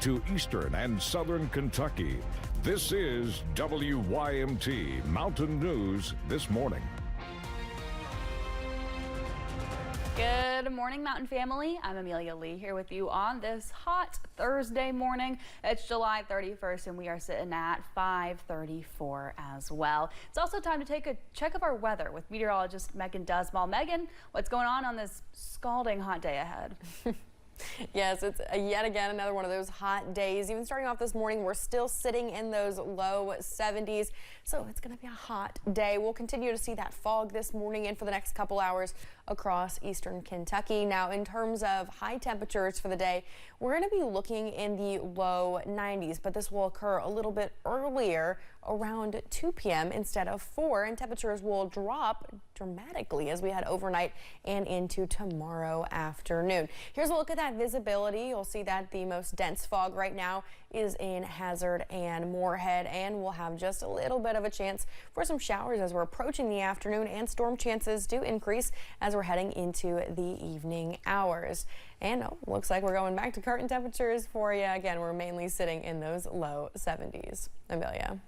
To eastern and southern Kentucky, this is WYMT Mountain News This Morning. Good morning, Mountain family. I'm Amelia Lee here with you on this hot Thursday morning. It's July 31st and we are sitting at 5:34 as well. It's also time to take a check of our weather with meteorologist Megan Dusmal. Megan, what's going on this scalding hot day ahead? Yes, it's yet again another one of those hot days. Even starting off this morning, we're still sitting in those low 70s. So it's going to be a hot day. We'll continue to see that fog this morning and for the next couple hours across eastern Kentucky. Now, in terms of high temperatures for the day, we're going to be looking in the low 90s, but this will occur a little bit earlier, around 2 p.m. instead of 4, and temperatures will drop dramatically as we head overnight and into tomorrow afternoon. Here's a look at that visibility. You'll see that the most dense fog right now is in Hazard and Moorhead, and we'll have just a little bit of a chance for some showers as we're approaching the afternoon, and storm chances do increase as we're heading into the evening hours. And looks like we're going back to current temperatures for you. Again, we're mainly sitting in those low 70s. Amelia.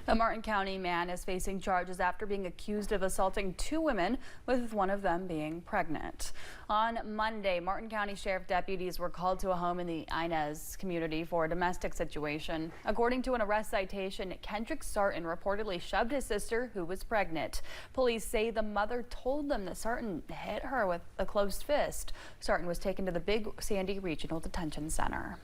A Martin County man is facing charges after being accused of assaulting 2 women, with one of them being pregnant. On Monday, Martin County Sheriff deputies were called to a home in the Inez community for a domestic situation. According to an arrest citation, Kendrick Sarton reportedly shoved his sister, who was pregnant. Police say the mother told them that Sarton hit her with a closed fist. Sarton was taken to the Big Sandy Regional Detention Center.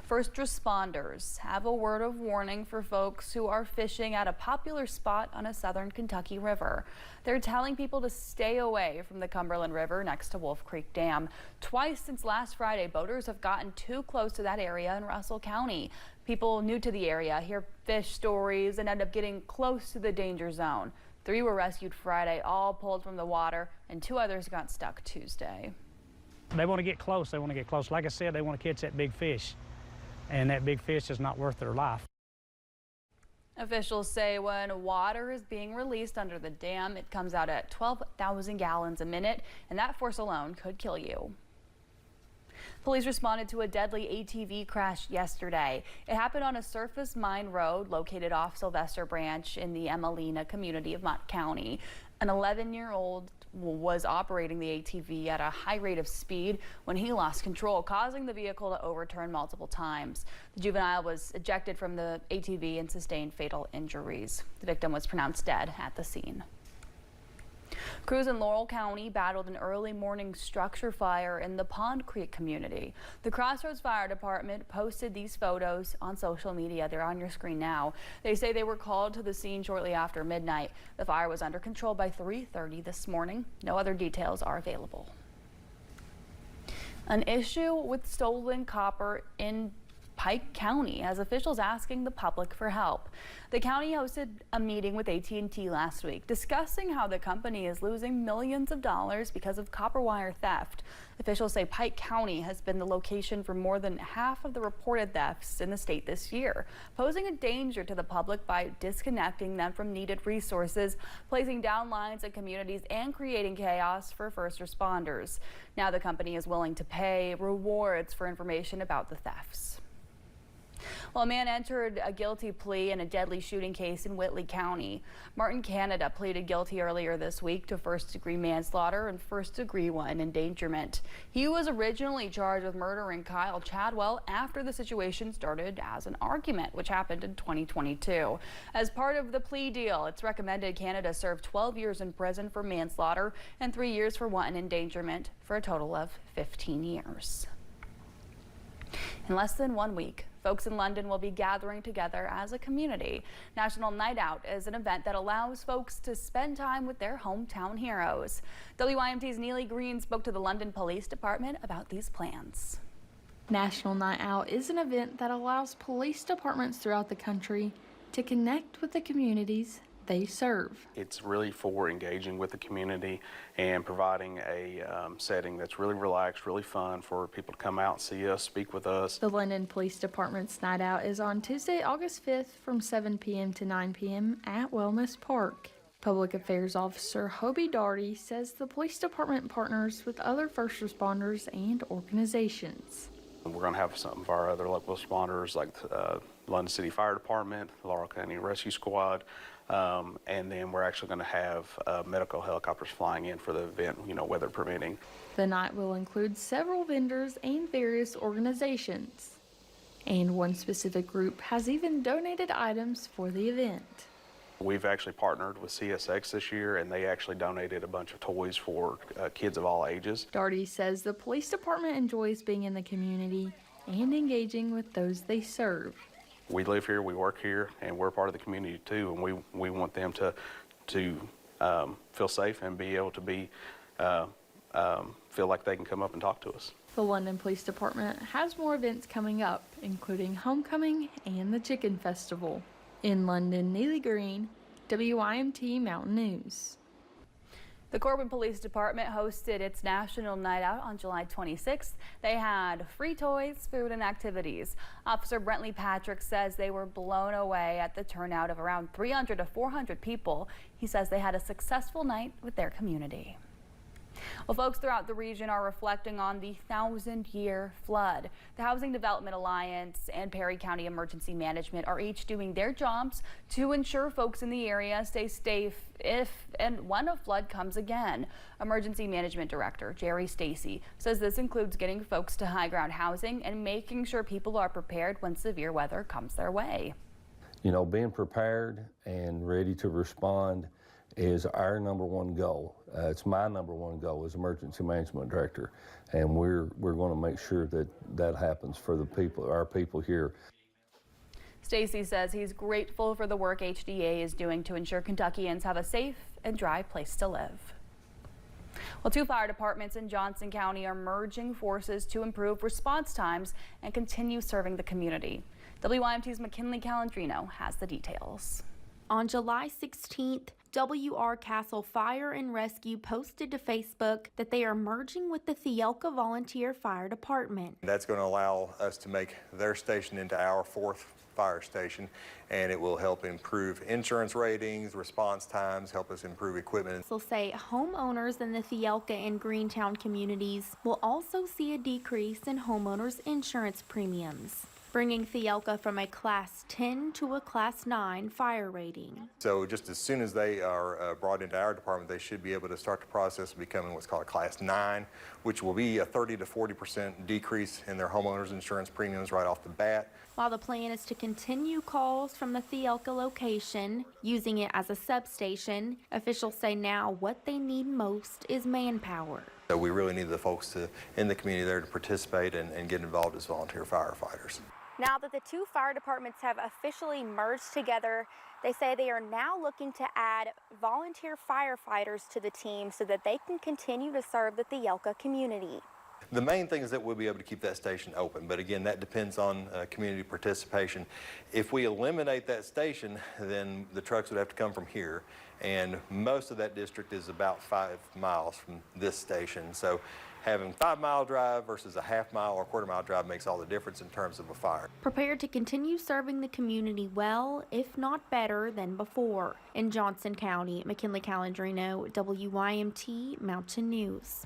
First responders have a word of warning for folks who are fishing at a popular spot on a southern Kentucky river. They're telling people to stay away from the Cumberland River next to Wolf Creek Dam. Twice since last Friday, boaters have gotten too close to that area in Russell County. People new to the area hear fish stories and end up getting close to the danger zone. 3 were rescued Friday, all pulled from the water, and 2 others got stuck Tuesday. They want to get close. They want to get close. Like I said, they want to catch that big fish, and that big fish is not worth their life. Officials say when water is being released under the dam, it comes out at 12,000 gallons a minute, and that force alone could kill you. Police responded to a deadly ATV crash yesterday. It happened on a surface mine road located off Sylvester Branch in the Emelina community of Pike County. An 11-year-old was operating the ATV at a high rate of speed when he lost control, causing the vehicle to overturn multiple times. The juvenile was ejected from the ATV and sustained fatal injuries. The victim was pronounced dead at the scene. Crews in Laurel County battled an early morning structure fire in the Pond Creek community. The Crossroads Fire Department posted these photos on social media. They're on your screen now. They say they were called to the scene shortly after midnight. The fire was under control by 3:30 this morning. No other details are available. An issue with stolen copper in Pike County has officials asking the public for help. The county hosted a meeting with AT&T last week discussing how the company is losing millions of dollars because of copper wire theft. Officials say Pike County has been the location for more than half of the reported thefts in the state this year, posing a danger to the public by disconnecting them from needed resources, placing down lines in communities, and creating chaos for first responders. Now the company is willing to pay rewards for information about the thefts. Well, a man entered a guilty plea in a deadly shooting case in Whitley County. Martin Canada pleaded guilty earlier this week to first-degree manslaughter and first-degree endangerment. He was originally charged with murdering Kyle Chadwell after the situation started as an argument, which happened in 2022. As part of the plea deal, it's recommended Canada serve 12 years in prison for manslaughter and 3 years for wanton endangerment, for a total of 15 years. In less than 1 week, folks in London will be gathering together as a community. National Night Out is an event that allows folks to spend time with their hometown heroes. WYMT's Neely Green spoke to the London Police Department about these plans. National Night Out is an event that allows police departments throughout the country to connect with the communities they serve. It's really for engaging with the community and providing a setting that's really relaxed, really fun for people to come out and see us, speak with us. The London Police Department's Night Out is on Tuesday, August 5th from 7 p.m. to 9 p.m. at Wellness Park. Public Affairs Officer Hobie Daugherty says the police department partners with other first responders and organizations. We're going to have some of our other local responders like London City Fire Department, the Laurel County Rescue Squad, and then we're actually going to have medical helicopters flying in for the event, weather permitting. The night will include several vendors and various organizations. And one specific group has even donated items for the event. We've actually partnered with CSX this year, and they actually donated a bunch of toys for kids of all ages. Darty says the police department enjoys being in the community and engaging with those they serve. We live here, we work here, and we're part of the community too, and we want them to feel safe and be able to be feel like they can come up and talk to us. The London Police Department has more events coming up, including Homecoming and the Chicken Festival. In London, Neely Green, WYMT Mountain News. The Corbin Police Department hosted its National Night Out on July 26th. They had free toys, food, and activities. Officer Brentley Patrick says they were blown away at the turnout of around 300 to 400 people. He says they had a successful night with their community. Well, folks throughout the region are reflecting on the 1,000-year flood. The Housing Development Alliance and Perry County Emergency Management are each doing their jobs to ensure folks in the area stay safe if and when a flood comes again. Emergency Management Director Jerry Stacy says this includes getting folks to high ground housing and making sure people are prepared when severe weather comes their way. Being prepared and ready to respond is our number one goal. It's my number one goal as Emergency Management Director, and we're going to make sure that happens for our people here. Stacy says he's grateful for the work HDA is doing to ensure Kentuckians have a safe and dry place to live. Well, 2 fire departments in Johnson County are merging forces to improve response times and continue serving the community. WYMT's McKinley Calandrino has the details. On July 16th, W.R. Castle Fire and Rescue posted to Facebook that they are merging with the Thielka Volunteer Fire Department. That's going to allow us to make their station into our 4th fire station, and it will help improve insurance ratings, response times, help us improve equipment. They'll say homeowners in the Thielka and Greentown communities will also see a decrease in homeowners' insurance premiums, bringing Thielka from a Class 10 to a Class 9 fire rating. So just as soon as they are brought into our department, they should be able to start the process of becoming what's called a Class 9, which will be a 30 to 40% decrease in their homeowners insurance premiums right off the bat. While the plan is to continue calls from the Thielka location, using it as a substation, officials say now what they need most is manpower. So we really need the folks in the community there to participate and get involved as volunteer firefighters. Now that the 2 fire departments have officially merged together, they say they are now looking to add volunteer firefighters to the team so that they can continue to serve the Thielka community. The main thing is that we'll be able to keep that station open, but again, that depends on community participation. If we eliminate that station, then the trucks would have to come from here, and most of that district is about 5 miles from this station. So having a 5-mile drive versus a half-mile or quarter-mile drive makes all the difference in terms of a fire. Prepared to continue serving the community well, if not better than before. In Johnson County, McKinley Calandrino, WYMT Mountain News.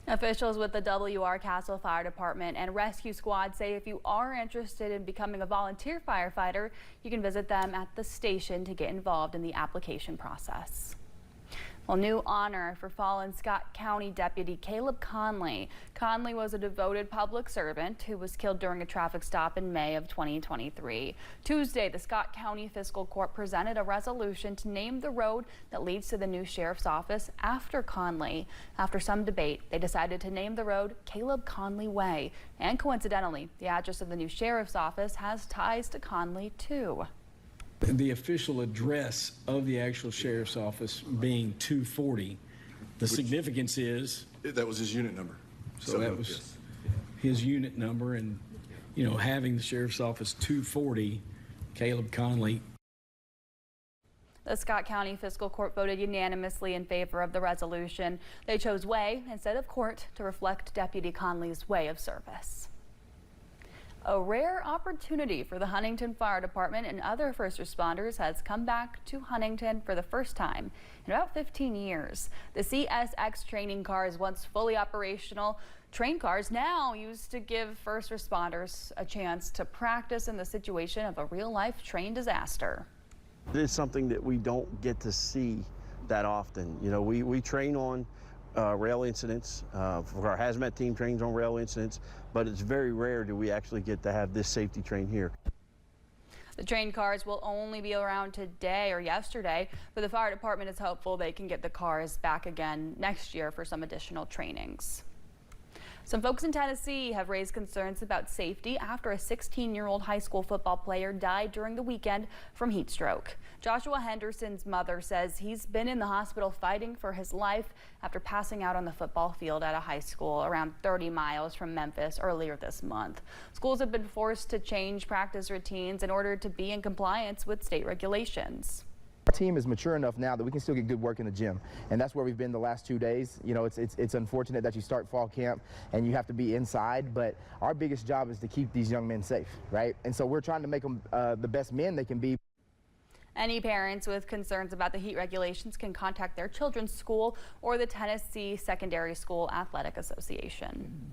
Officials with the W.R. Castle Fire Department and Rescue Squad say if you are interested in becoming a volunteer firefighter, you can visit them at the station to get involved in the application process. Well, new honor for fallen Scott County Deputy Caleb Connley. Connley was a devoted public servant who was killed during a traffic stop in May of 2023. Tuesday, the Scott County Fiscal Court presented a resolution to name the road that leads to the new sheriff's office after Connley. After some debate, they decided to name the road Caleb Connley Way. And coincidentally, the address of the new sheriff's office has ties to Connley, too. The official address of the actual sheriff's office being 240. The significance is that was his unit number. So that was his unit number, and having the sheriff's office 240, Caleb Connley. The Scott County Fiscal Court voted unanimously in favor of the resolution. They chose way instead of court to reflect Deputy Connley's way of service. A rare opportunity for the Huntington Fire Department and other first responders has come back to Huntington for the first time in about 15 years. The CSX training car is once fully operational. train cars now used to give first responders a chance to practice in the situation of a real-life train disaster. It is something that we don't get to see that often. You know, we train on rail incidents, for our hazmat team trains on rail incidents, but it's very rare do we actually get to have this safety train here. The train cars will only be around today or yesterday, but the fire department is hopeful they can get the cars back again next year for some additional trainings. Some folks in Tennessee have raised concerns about safety after a 16-year-old high school football player died during the weekend from heat stroke. Joshua Henderson's mother says he's been in the hospital fighting for his life after passing out on the football field at a high school around 30 miles from Memphis earlier this month. Schools have been forced to change practice routines in order to be in compliance with state regulations. Our team is mature enough now that we can still get good work in the gym, and that's where we've been the last 2 days. You know, it's unfortunate that you start fall camp and you have to be inside, but our biggest job is to keep these young men safe, right? And so we're trying to make them the best men they can be. Any parents with concerns about the heat regulations can contact their children's school or the Tennessee Secondary School Athletic Association.